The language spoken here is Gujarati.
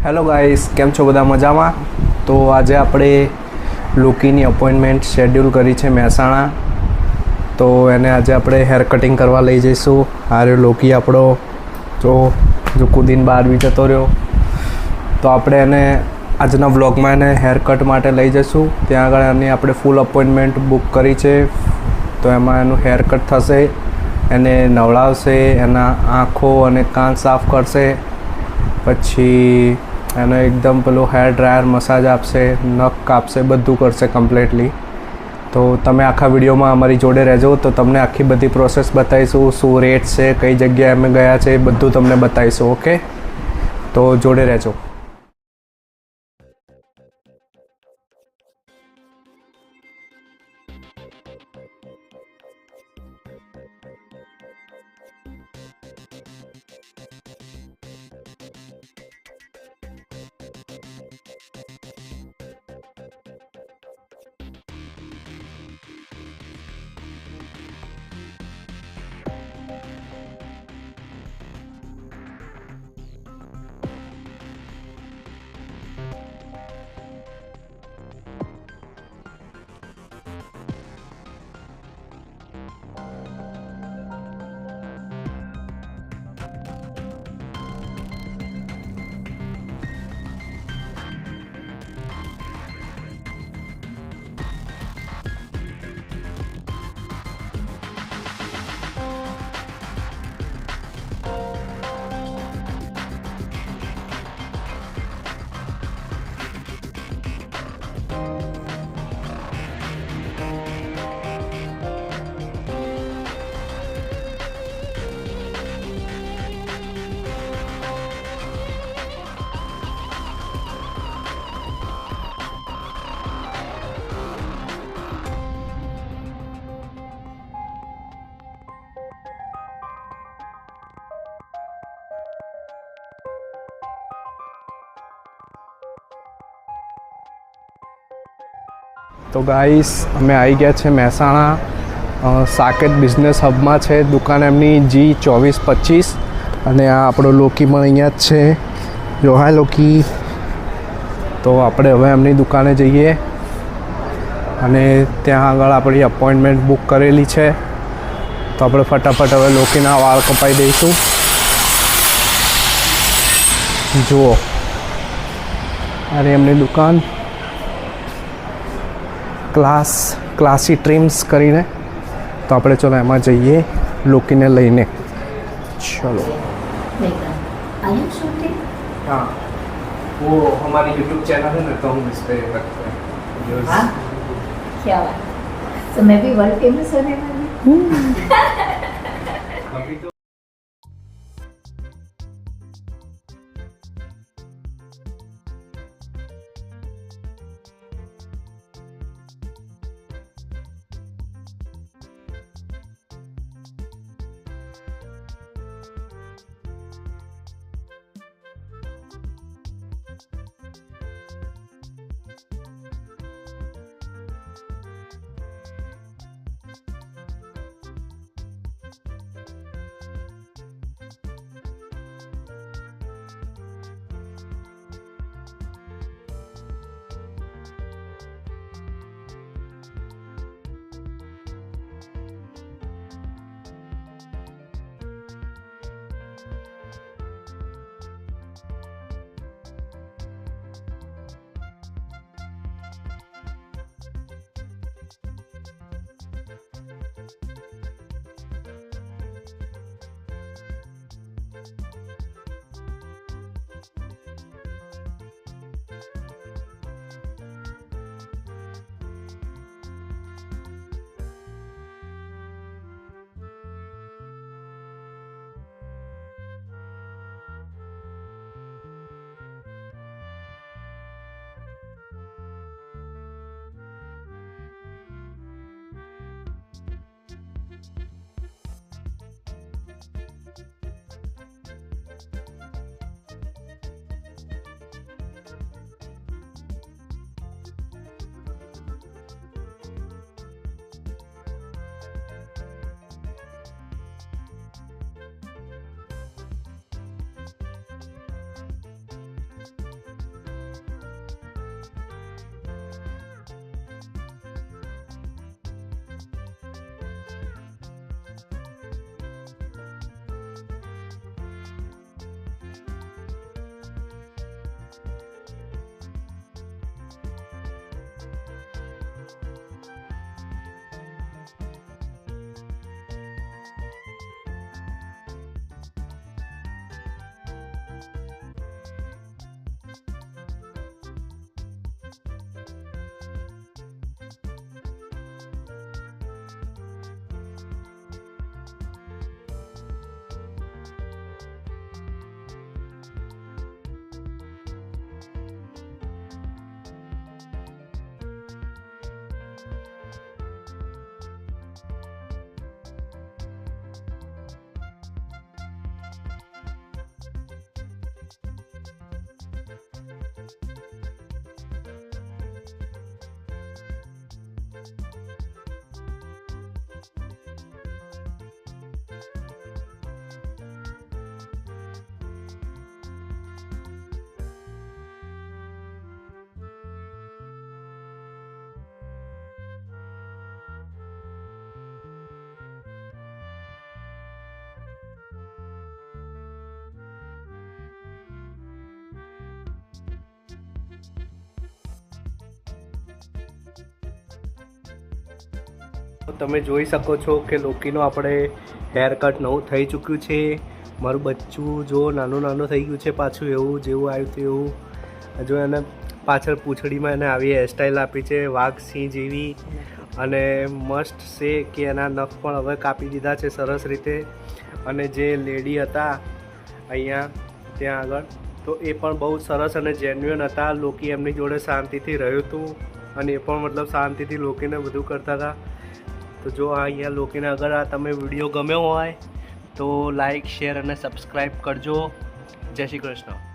હેલો ગાઈસ, કેમ છો બધા મજામાં? તો આજે આપણે લોકીની અપોઇન્ટમેન્ટ શેડ્યુલ કરી છે મહેસાણા. તો એને આજે આપણે હેર કટિંગ કરવા લઈ જઈશું. આ રહ્યો લોકી આપણો, જો કૂદીને બહાર બી જતો રહ્યો. તો આપણે એને આજના વ્લોગમાં એને હેર કટ માટે લઈ જઈશું. ત્યાં આગળ એની આપણે ફૂલ અપોઇન્ટમેન્ટ બુક કરી છે. તો એમાં એનું હેર કટ થશે, એને નવડાવશે, એના આંખો અને કાન સાફ કરશે, પછી એનો એકદમ પેલું હેર ડ્રાયર મસાજ આપશે, નખ કાપશે, બધું કરશે કમ્પ્લીટલી. તો તમે આખા વિડીયોમાં અમારી જોડે રહેજો. તો તમને આખી બધી પ્રોસેસ બતાવીશું, શું રેટ છે, કઈ જગ્યાએ અમે ગયા છે, બધું તમને બતાવીશું. ઓકે, તો જોડે રહેજો. તો ગાઈસ, અમે આવી ગયા છે મહેસાણા સાકેત બિઝનેસ હબમાં છે દુકાન એમની G2425. અને આ આપણો લોકી પણ અહીંયા જ છે. જો હાય લોકી. તો આપણે હવે એમની દુકાને જઈએ અને ત્યાં આગળ આપણી અપોઇન્ટમેન્ટ બુક કરેલી છે. તો આપણે ફટાફટ હવે લોકીના વાળ કપાઈ દઈશું. જુઓ, અરે એમની દુકાન ક્લાસી ટ્રીમ્સ કરીને. તો આપણે ચલો એમાં જઈએ લોકીને લઈને. ચલો. हाँ, वो हमारी YouTube चैनल है ना, तो हम इस पे रखते हैं. हाँ, क्या बात. तो मैं भी वर्ल्ड फेमस होने वाली हूँ. अभी तो તમે જોઈ શકો છો કે લોકીનો આપણે હેર કટ નવું થઈ ચૂક્યું છે. મારું બચ્ચું જો નાનું નાનું થઈ ગયું છે પાછું, એવું જેવું આવ્યું હતું એવું. જો એને પાછળ પૂંછડીમાં એને આવી હેરસ્ટાઈલ આપી છે વાઘ સિંહ જેવી, અને મસ્ત છે કે એના નખ પણ હવે કાપી દીધા છે સરસ રીતે. અને જે લેડી હતા અહીંયા ત્યાં આગળ, તો એ પણ બહુ સરસ અને જેન્યુઅન હતા. લોકી એમની જોડે શાંતિથી રહ્યું હતું, અને એ પણ મતલબ શાંતિથી લોકીને બધું કરતા હતા. તો જો આ અહીંયા લોકોને અગર આ તમે વિડીયો ગમ્યો હોય તો લાઈક, શેર અને સબસ્ક્રાઈબ કરજો. જય શ્રી કૃષ્ણ.